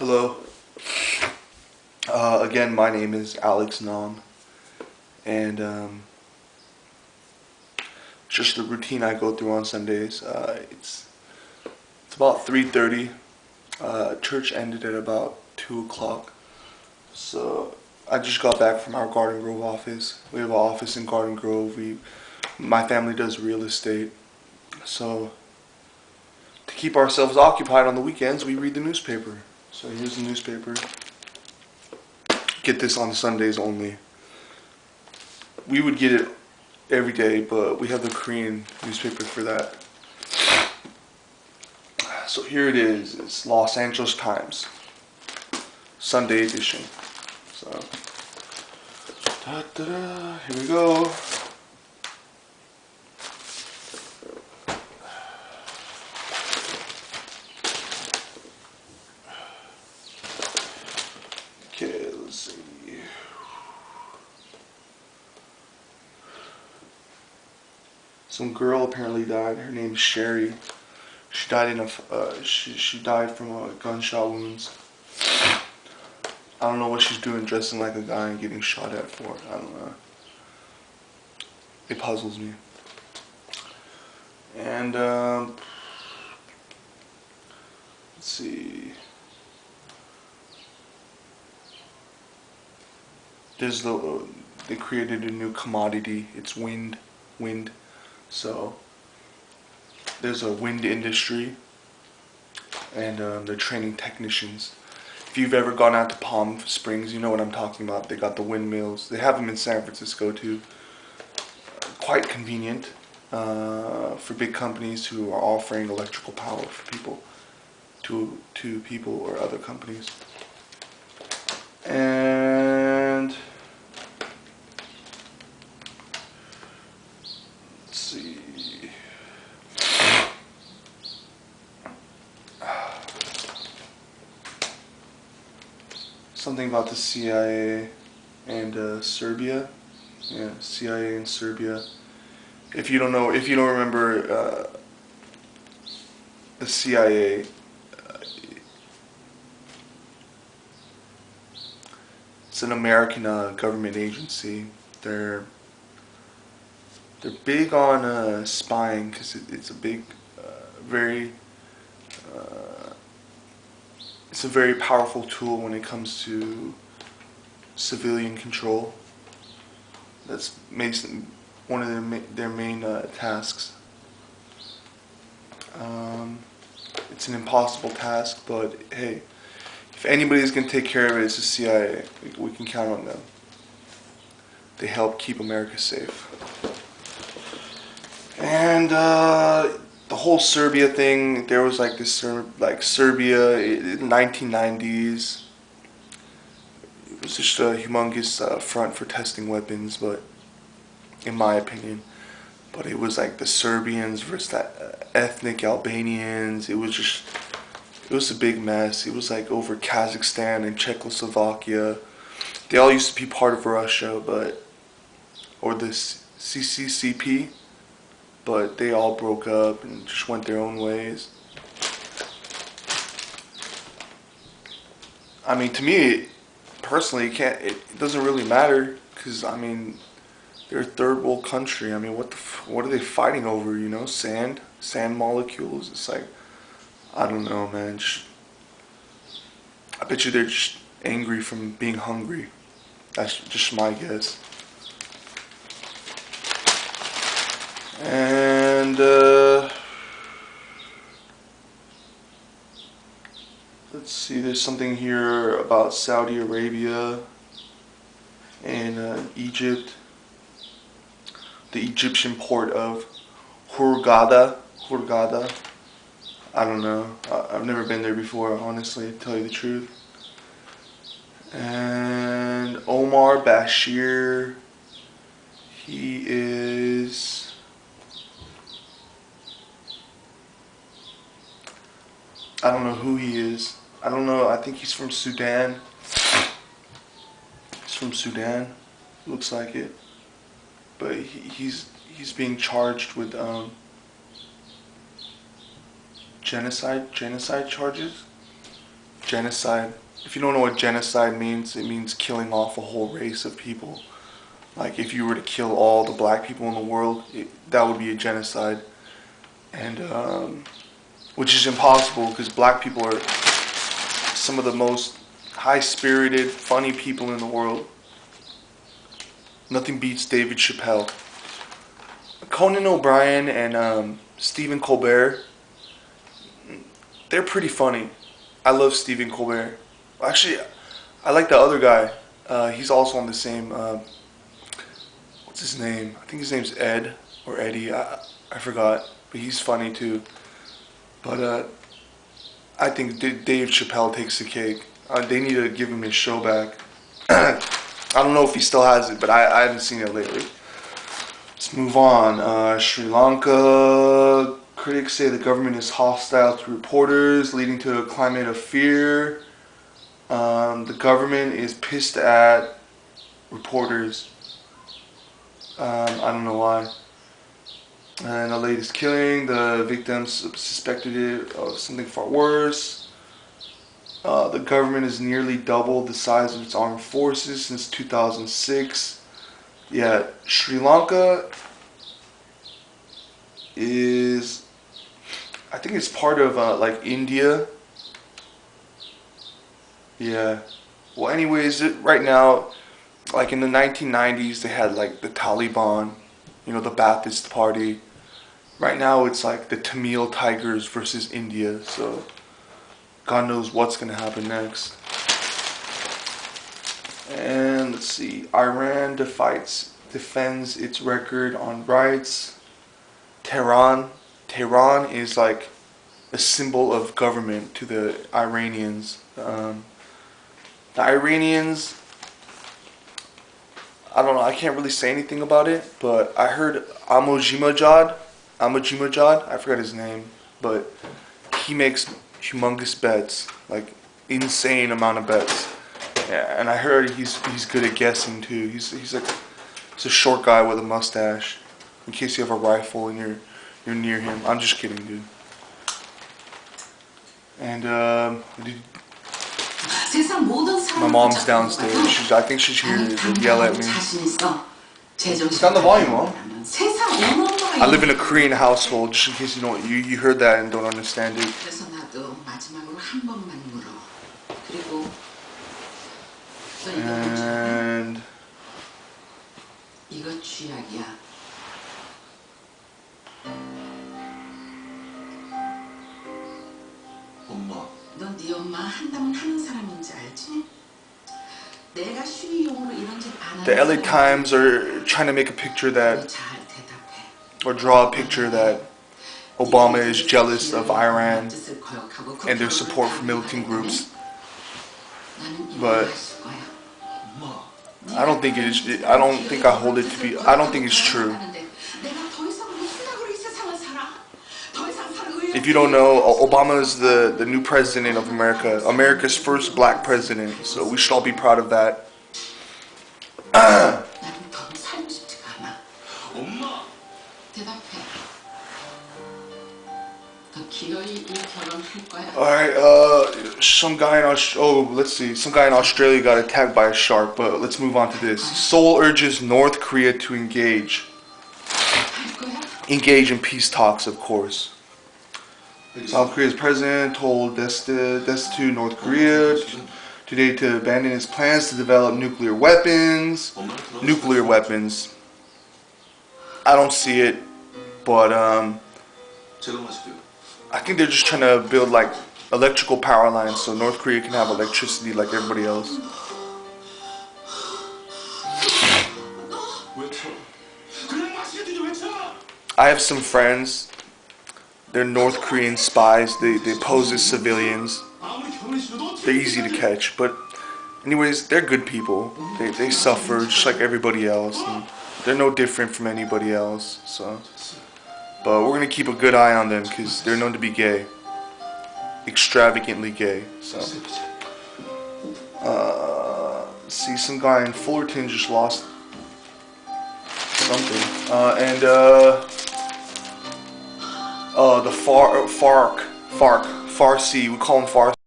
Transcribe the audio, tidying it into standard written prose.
Hello. Again, my name is Alex Nam, and it's just the routine I go through on Sundays. It's about 3:30. Church ended at about 2 o'clock, so I just got back from our Garden Grove office. We have an office in Garden Grove. My family does real estate, so to keep ourselves occupied on the weekends, we read the newspaper. So here's the newspaper. Get this on Sundays only. We would get it every day, but we have the Korean newspaper for that. So here it is. It's Los Angeles Times, Sunday edition. So, here we go. Okay, let's see. Some girl apparently died. Her name's Sherry. She died she died from gunshot wounds. I don't know what she's doing dressing like a guy and getting shot at for. I don't know. It puzzles me. And let's see. They created a new commodity. It's wind. So there's a wind industry, and they're training technicians. If you've ever gone out to Palm Springs, you know what I'm talking about. They got the windmills. They have them in San Francisco too. Quite convenient for big companies who are offering electrical power for people, to people or other companies. And let's see. Something about the CIA and Serbia. Yeah, CIA and Serbia. If you don't remember, the CIA. It's an American government agency. They're big on spying because it's a big, it's a very powerful tool when it comes to civilian control. That's one of their main tasks. It's an impossible task, but hey, if anybody's gonna take care of it, it's the CIA. We can count on them. They help keep America safe. And the whole Serbia thing, there was like this Serbia in the 1990s. It was just a humongous front for testing weapons, but in my opinion, but it was like the Serbians versus the ethnic Albanians. It was a big mess. It was like over Kazakhstan and Czechoslovakia. They all used to be part of Russia, or the CCCP. But they all broke up and just went their own ways. I mean, to me, personally, it doesn't really matter, because I mean, they're a third world country. I mean, what are they fighting over? You know, sand molecules. It's like, I don't know, man. I bet you they're just angry from being hungry. That's just my guess. And let's see, there's something here about Saudi Arabia and Egypt. The Egyptian port of Hurghada. I don't know. I've never been there before, honestly, to tell you the truth. And Omar Bashir, he is... I don't know who he is. I don't know. I think he's from Sudan. He's from Sudan. Looks like it. But he's being charged with genocide charges. genocide. If you don't know what genocide means, it means killing off a whole race of people. Like if you were to kill all the black people in the world, that would be a genocide. And which is impossible because black people are some of the most high-spirited, funny people in the world. Nothing beats David Chappelle. Conan O'Brien and Stephen Colbert, they're pretty funny. I love Stephen Colbert. Actually, I like the other guy. He's also on the same, what's his name? I think his name's Ed or Eddie. I forgot. But he's funny too. But I think Dave Chappelle takes the cake. They need to give him his show back. I don't know if he still has it, but I haven't seen it lately. Let's move on. Sri Lanka. Critics say the government is hostile to reporters, leading to a climate of fear. The government is pissed at reporters. I don't know why. And the latest killing, the victims suspected it of something far worse. The government has nearly doubled the size of its armed forces since 2006. Yeah, Sri Lanka is, I think it's part of like India. Yeah. Well, anyways, right now, like in the 1990s, they had like the Taliban, you know, the Ba'athist Party. Right now, it's like the Tamil Tigers versus India. So, God knows what's gonna happen next. And let's see, Iran defends its record on rights. Tehran is like a symbol of government to the Iranians. The Iranians, I don't know, I can't really say anything about it, but I heard Ahmadinejad, I forgot his name, but he makes humongous bets, like insane amount of bets. Yeah, and I heard he's good at guessing too. He's a short guy with a mustache. In case you have a rifle and you're near him. I'm just kidding, dude. And my mom's downstairs. I think she's here to yell at me. Turn the volume on. I live in a Korean household, just in case you heard that and don't understand it. And the LA Times are trying to make a picture that, or draw a picture that Obama is jealous of Iran and their support for militant groups. But I don't think it is. I don't think I hold it to be. I don't think it's true. If you don't know, Obama is the new president of America, America's first black president. So we should all be proud of that. Alright, some guy in Australia got attacked by a shark, but let's move on to this. Seoul urges North Korea to engage in peace talks, of course. South Korea's president told destitute North Korea today to abandon its plans to develop nuclear weapons. I don't see it, but I think they're just trying to build like electrical power lines so North Korea can have electricity like everybody else. I have some friends, they're North Korean spies, they pose as civilians. They're easy to catch, but anyways, they're good people. They suffer just like everybody else, and they're no different from anybody else, so. But we're gonna keep a good eye on them because they're known to be gay. Extravagantly gay, so. See, some guy in Fullerton just lost something. The Farsi, we call him Farsi.